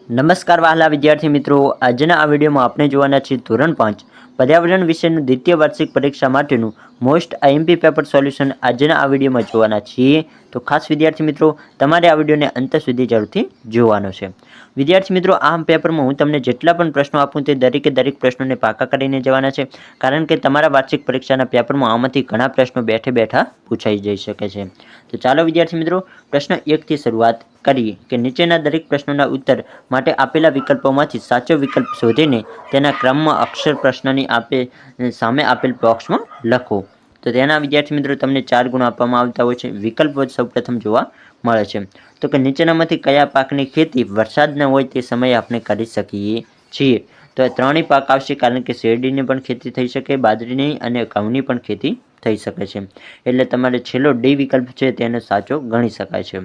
નમસ્કાર વહાલા વિદ્યાર્થી મિત્રો, આજના આ વિડીયોમાં આપણે જોવાના છીએ ધોરણ 5 પર્યાવરણ વિષયનું દ્વિતીય વાર્ષિક પરીક્ષા માટેનું મોસ્ટ આઈએમપી પેપર સોલ્યુશન આજના આ વિડીયોમાં જોવાના છીએ. તો ખાસ વિદ્યાર્થી મિત્રો, તમારે આ વિડીયોને અંત સુધી જરૂરથી જોવાનો છે. વિદ્યાર્થી મિત્રો, આ પેપરમાં હું તમને જેટલા પણ પ્રશ્નો આપું તે દરેક પ્રશ્નોને પાકા કરીને જવાના છે, કારણ કે તમારા વાર્ષિક પરીક્ષાના પેપરમાં આમાંથી ઘણા પ્રશ્નો બેઠા પૂછાઈ જઈ શકે છે. તો ચાલો વિદ્યાર્થી મિત્રો, પ્રશ્ન 1 થી શરૂઆત કરીએ કે નીચેના દરેક પ્રશ્નોના ઉત્તર માટે આપેલા વિકલ્પોમાંથી સાચો વિકલ્પ શોધીને તેના ક્રમમાં અક્ષર પ્રશ્નની સામે આપેલ બોક્સમાં લખો. તો તેના વિદ્યાર્થી મિત્રો તમને 4 ગુણ આપવામાં આવતા હોય છે. વિકલ્પો સૌપ્રથમ જોવા મળે છે. તો કે નીચેનામાંથી કયા પાકની ખેતી વરસાદ ન હોય તે સમયે આપણે કરી શકીએ છીએ? તો 3 પાક આવશે, કારણ કે શેરડીની પણ ખેતી થઈ શકે, બાજરીની અને ઘઉંની પણ ખેતી થઈ શકે છે. એટલે તમારે છેલ્લો ડી વિકલ્પ છે તેને સાચો ગણી શકાય છે.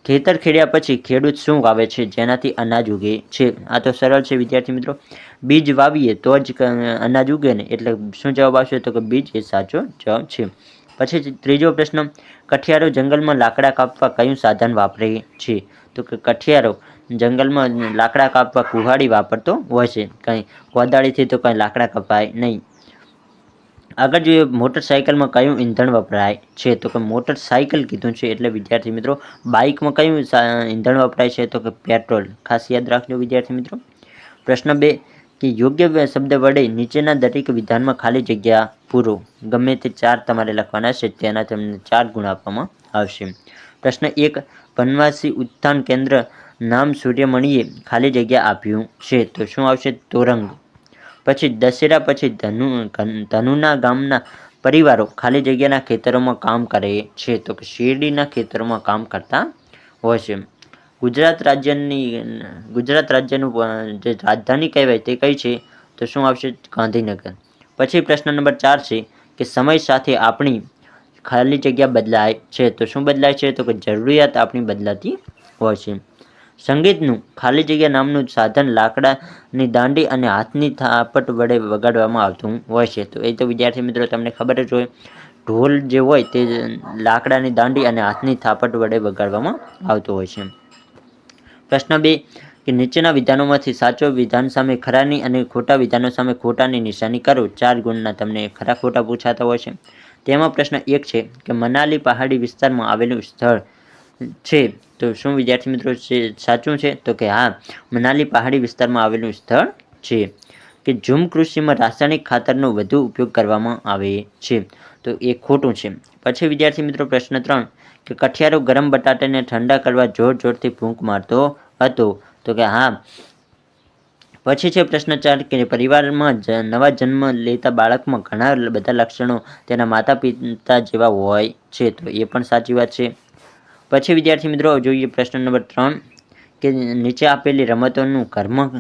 ખેતર ખેડ્યા પછી ખેડૂત શું વાવે છે જેનાથી અનાજ ઉગે છે? આ તો સરળ છે વિદ્યાર્થી મિત્રો. બીજ વાવીએ તો જ અનાજ ઉગે ને, એટલે શું જવાબ આવશે? તો કે બીજ એ સાચો જવાબ છે. પછી ત્રીજો પ્રશ્ન, કઠિયારો જંગલમાં લાકડા કાપવા કયું સાધન વાપરે છે? તો કે કઠિયારો જંગલમાં લાકડા કાપવા કુહાડી વાપરતો હોય છે. કંઈ કોદાળીથી તો કંઈ લાકડા કપાય નહીં. આગળ જોઈએ, મોટરસાઇકલમાં કયું ઈંધણ વપરાય છે? તો કે મોટરસાઇકલ કીધું છે એટલે વિદ્યાર્થી મિત્રો બાઇકમાં કયું ઈંધણ વપરાય છે? તો કે પેટ્રોલ. ખાસ યાદ રાખજો વિદ્યાર્થી મિત્રો. પ્રશ્ન 2 કે યોગ્ય શબ્દ વડે નીચેના દરેક વિધાનમાં ખાલી જગ્યા પૂરો. ગમે તે 4 તમારે લખવાના છે, તેના તમને 4 ગુણ આપવામાં આવશે. પ્રશ્ન 1, વનવાસી ઉત્થાન કેન્દ્ર નામ સૂર્યમણીએ ખાલી જગ્યા આપ્યું છે, તો શું આવશે? તોરંગ. પછી દશેરા પછી ધનુના ગામના પરિવારો ખાલી જગ્યાના ખેતરોમાં કામ કરે છે, તો કે શેરડીના ખેતરોમાં કામ કરતા હોય છે. ગુજરાત રાજ્યનું જે રાજધાની કહેવાય તે કઈ છે? તો શું આવશે? ગાંધીનગર. પછી પ્રશ્ન નંબર 4 છે કે સમય સાથે આપણી ખાલી જગ્યા બદલાય છે, તો શું બદલાય છે? તો કે જરૂરિયાત આપણી બદલાતી હોય છે. સંગીતનું ખાલી જગ્યા નામનું સાધન લાકડાની દાંડી અને હાથની થાપટ વડે વગાડવામાં આવતું હોય છે. તો એ તો વિદ્યાર્થી મિત્રો તમને ખબર જ હોય, ઢોલ જે હોય તે લાકડાની દાંડી અને હાથની થાપટ વડે વગાડવામાં આવતો હોય છે. પ્રશ્ન 2 કે નીચેના વિધાનોમાંથી સાચો વિધાન સામે ખરાની અને ખોટા વિધાનો સામે ખોટાની નિશાની કરો. 4 ગુણના તમને ખરા ખોટા પૂછાતા હોય છે. તેમાં પ્રશ્ન 1 છે કે મનાલી પહાડી વિસ્તારમાં આવેલું સ્થળ છે, તો શું વિદ્યાર્થી મિત્રો સાચું છે? તો કે હા, મનાલી પહાડી વિસ્તારમાં આવેલું સ્થળ છે. કે ઝૂમ કૃષિમાં રાસાયણિક ખાતરનો વધુ ઉપયોગ કરવામાં આવે છે, તો એ ખોટું છે. પછી વિદ્યાર્થી મિત્રો પ્રશ્ન 3 કે કઠિયારો ગરમ બટાટાને ઠંડા કરવા જોરથી ફૂંક મારતો હતો, તો કે હા. પછી છે પ્રશ્ન 4 કે પરિવારમાં નવા જન્મ લેતા બાળકમાં ઘણા બધા લક્ષણો તેના માતા પિતા જેવા હોય છે, તો એ પણ સાચી વાત છે. પછી વિદ્યાર્થી મિત્રો જોઈએ પ્રશ્ન નંબર 3 કે નીચે આપેલી રમતોનું ઘરમાં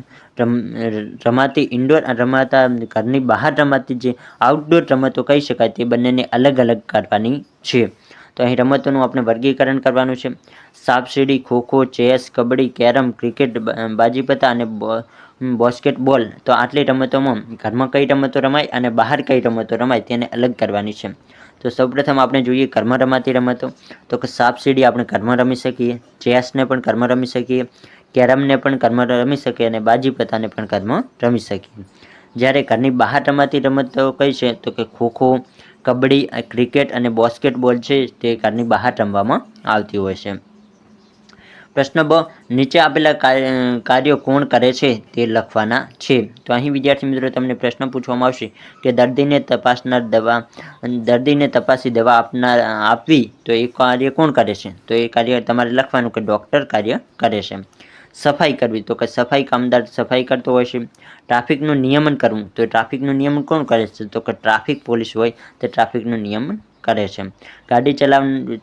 રમાતી ઇન્ડોર રમાતા ઘરની બહાર રમાતી જે આઉટડોર રમતો કહી શકાય તે બંનેને અલગ કરવાની છે. તો અહીં રમતોનું આપણે વર્ગીકરણ કરવાનું છે. સાપસીડી, khokho, chess, kabaddi, carrom, cricket, બાજીપતા અને બાસ્કેટબોલ. તો આટલી રમતોમાં ઘરમાં કઈ રમતો રમાય અને બહાર કઈ રમતો રમાય તેને અલગ કરવાની છે. તો સૌપ્રથમ આપણે જોઈએ ઘરમાં રમાતી રમતો. તો કે સાપસીડી આપણે ઘરમાં રમી શકીએ, ચેસને પણ ઘરમાં રમી શકીએ, કેરમને પણ ઘરમાં રમી શકીએ અને બાજીપતાને પણ ઘરમાં રમી શકીએ. જ્યારે ઘરની બહાર રમાતી રમતો કઈ છે? તો કે ખોખો, કબડ્ડી, ક્રિકેટ અને બાસ્કેટબોલ છે તે ઘરની બહાર રમવામાં આવતી હોય છે. પ્રશ્ન 2 નીચે આપેલા કાર્યો કોણ કરે છે તે લખવાના છે. તો અહીં વિદ્યાર્થી મિત્રો તમને પ્રશ્ન પૂછવામાં આવશે કે દર્દીને તપાસી દવા આપવી, તો એ કાર્ય કોણ કરે છે? તો એ કાર્ય તમારે લખવાનું કે ડૉક્ટર કાર્ય કરે છે. સફાઈ કરવી, તો કે સફાઈ કામદાર સફાઈ કરતો હોય છે. ટ્રાફિકનું નિયમન કરવું, તો ટ્રાફિકનું નિયમન કોણ કરે છે? તો કે ટ્રાફિક પોલીસ હોય તે ટ્રાફિકનું નિયમન કરે છે. ગાડી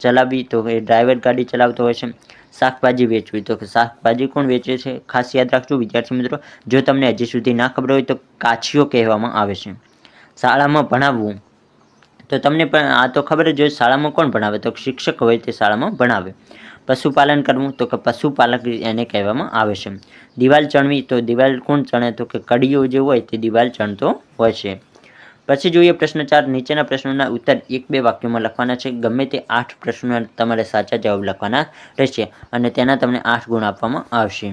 ચલાવવી, તો એ ડ્રાઈવર ગાડી ચલાવતો હોય છે. શાકભાજી વેચવી, તો કે શાકભાજી કોણ વેચે છે? ખાસ યાદ રાખજો વિદ્યાર્થી મિત્રો, જો તમને હજી સુધી ના ખબર હોય તો કાછીઓ કહેવામાં આવે છે. શાળામાં ભણાવવું, તો તમને પણ આ તો ખબર જ હોય, શાળામાં કોણ ભણાવે? તો શિક્ષક હોય તે શાળામાં ભણાવે. પશુપાલન કરવું, તો કે પશુપાલક એને કહેવામાં આવે છે. દિવાલ ચણવી, તો દિવાલ કોણ ચણે? તો કે કડીઓ જે હોય તે દિવાલ ચણતો હોય છે. પછી જોઈએ પ્રશ્ન 4 નીચેના પ્રશ્નોના ઉત્તર 1-2 વાક્યોમાં લખવાના છે. ગમે તે 8 પ્રશ્નોના તમારે સાચા જવાબ લખવાના રહેશે અને તેના તમને 8 ગુણ આપવામાં આવશે.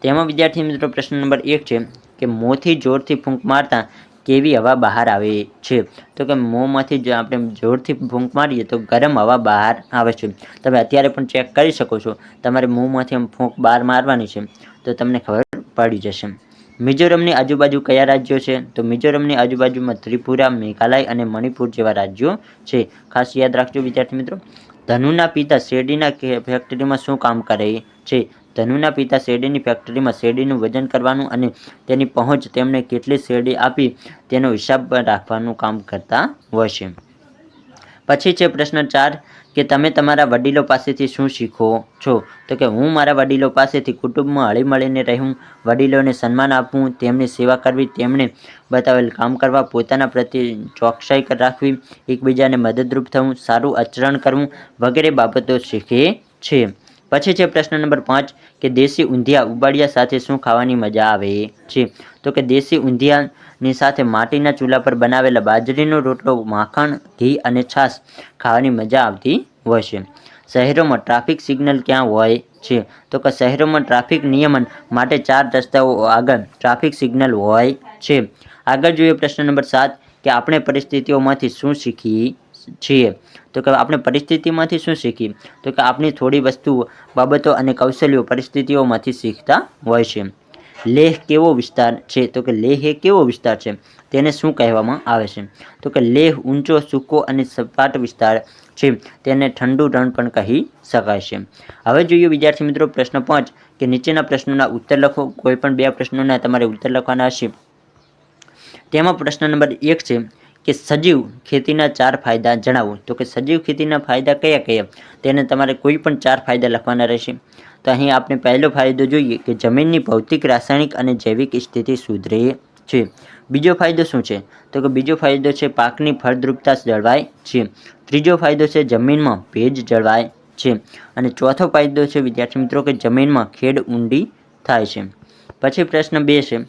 તેમાં વિદ્યાર્થી મિત્રો પ્રશ્ન નંબર 1 છે કે મોંથી જોરથી ફૂંક મારતા કેવી હવા બહાર આવે છે? તો કે મોંમાંથી જો આપણે જોરથી ફૂંક મારીએ તો ગરમ હવા બહાર આવે છે. તમે અત્યારે પણ ચેક કરી શકો છો. તમારે મોંમાંથી આમ ફૂંક બહાર મારવાની છે તો તમને ખબર પડી જશે. મિઝોરમની આજુબાજુ કયા રાજ્યો છે? તો મિઝોરમની આજુબાજુમાં ત્રિપુરા, મેઘાલય અને મણિપુર જેવા રાજ્યો છે. ખાસ યાદ રાખજો વિદ્યાર્થી મિત્રો. ધનુના પિતા શેરડીના ફેક્ટરીમાં શું કામ કરે છે? ધનુના પિતા શેરડીની ફેક્ટરીમાં શેરડીનું વજન કરવાનું અને તેની પહોંચ તેમણે કેટલી શેરડી આપી તેનો હિસાબ રાખવાનું કામ કરતા હોય છે. પછી છે પ્રશ્ન 4 કે તમે તમારા વડીલો પાસેથી શું શીખો છો? તો કે હું મારા વડીલો પાસેથી કુટુંબમાં હળીમળીને રહેવું, વડીલોને સન્માન આપવું, તેમની સેવા કરવી, તેમણે બતાવેલ કામ કરવા, પોતાના પ્રત્યે ચોકસાઈ રાખવી, એકબીજાને મદદરૂપ થવું, સારું આચરણ કરવું વગેરે બાબતો શીખે છે. પછી છે પ્રશ્ન નંબર 5 કે દેશી ઊંધિયા ઉબાડિયા સાથે શું ખાવાની મજા આવે છે? તો કે દેશી ઊંધિયાની સાથે માટીના ચૂલા પર બનાવેલા બાજરીનો રોટલો, માખણ, ઘી અને છાશ ખાવાની મજા આવતી હોય છે. શહેરોમાં ટ્રાફિક સિગ્નલ ક્યાં હોય છે? તો કે શહેરોમાં ટ્રાફિક નિયમન માટે 4 રસ્તાઓ આગળ ટ્રાફિક સિગ્નલ હોય છે. આગળ જોઈએ પ્રશ્ન નંબર 7 કે આપણે પરિસ્થિતિઓમાંથી શું શીખીએ છીએ? તો કે આપણે પરિસ્થિતિમાંથી શું શીખીએ? તો કે આપણી થોડી વસ્તુઓ, બાબતો અને કૌશલ્યો પરિસ્થિતિઓમાંથી શીખતા હોય છે. લેહ કેવો વિસ્તાર છે? તો કે લેહ એ કેવો વિસ્તાર છે? તેને શું કહેવામાં આવે છે? તો કે લેહ ઊંચો, સૂકો અને સપાટ વિસ્તાર છે. તેને ઠંડુ રણ પણ કહી શકાય છે. હવે જોઈએ વિદ્યાર્થી મિત્રો પ્રશ્ન 5 કે નીચેના પ્રશ્નોના ઉત્તર લખો. કોઈ પણ 2 પ્રશ્નોના તમારે ઉત્તર લખવાના હશે. તેમાં પ્રશ્ન નંબર 1 છે કે સજીવ ખેતીના 4 ફાયદા જણાવો. તો કે સજીવ ખેતીના ફાયદા કયા કયા? તેને તમારે કોઈ પણ 4 ફાયદા લખવાના રહેશે. તો અહીં આપણે પહેલો ફાયદો જોઈએ કે જમીનની ભૌતિક, રાસાયણિક અને જૈવિક સ્થિતિ સુધરે છે. બીજો ફાયદો શું છે? તો કે બીજો ફાયદો છે પાકની ફળદ્રુપતા જળવાય છે. ત્રીજો ફાયદો છે જમીનમાં ભેજ જળવાય છે. અને ચોથો ફાયદો છે વિદ્યાર્થી મિત્રો કે જમીનમાં ખેડ ઊંડી થાય છે. પછી પ્રશ્ન 2 છે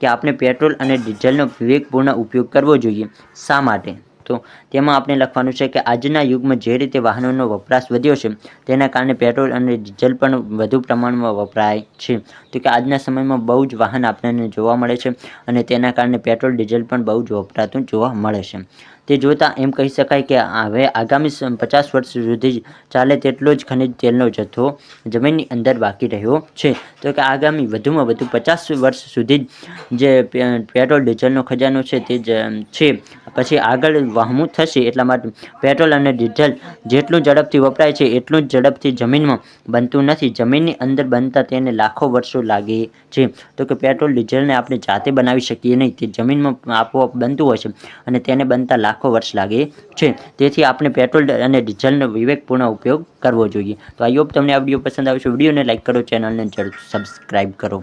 કે આપણે પેટ્રોલ અને ડીઝલનો વિવેકપૂર્ણ ઉપયોગ કરવો જોઈએ. શા માટે? તો તેમાં આપણે લખવાનું છે કે આજના યુગમાં જે રીતે વાહનોનો વપરાશ વધ્યો છે તેના કારણે પેટ્રોલ અને ડીઝલ પણ વધુ પ્રમાણમાં વપરાય છે. તો કે આજના સમયમાં બહુ જ વાહન આપણને જોવા મળે છે અને તેના કારણે પેટ્રોલ ડીઝલ પણ બહુ જ વપરાતું જોવા મળે છે. તે જોતાં એમ કહી શકાય કે હવે આગામી 50 વર્ષ સુધી ચાલે તેટલો જ ખનિજ તેલનો જથ્થો જમીનની અંદર બાકી રહ્યો છે. તો કે આગામી વધુમાં વધુ 50 વર્ષ સુધી જે પેટ્રોલ ડીઝલનો ખજાનો છે તે જ છે. પછી આગળ વહમું થશે એટલા માટે પેટ્રોલ અને ડીઝલ જેટલું ઝડપથી વપરાય છે એટલું જ ઝડપથી જમીનમાં બનતું નથી. જમીનની અંદર બનતા તેને લાખો વર્ષો લાગે છે. તો કે પેટ્રોલ ડીઝલને આપણે જાતે બનાવી શકીએ નહીં. તે જમીનમાં આપોઆપ બનતું હોય છે અને તેને બનતા લાખો વર્ષ લાગે છે. તેથી આપણે પેટ્રોલ અને ડીઝલનો વિવેકપૂર્ણ ઉપયોગ કરવો જોઈએ. તો આઈ હોપ તમને આ વિડીયો પસંદ આવશે. વિડીયોને લાઇક કરો, ચેનલને જરૂર સબસ્ક્રાઈબ કરો.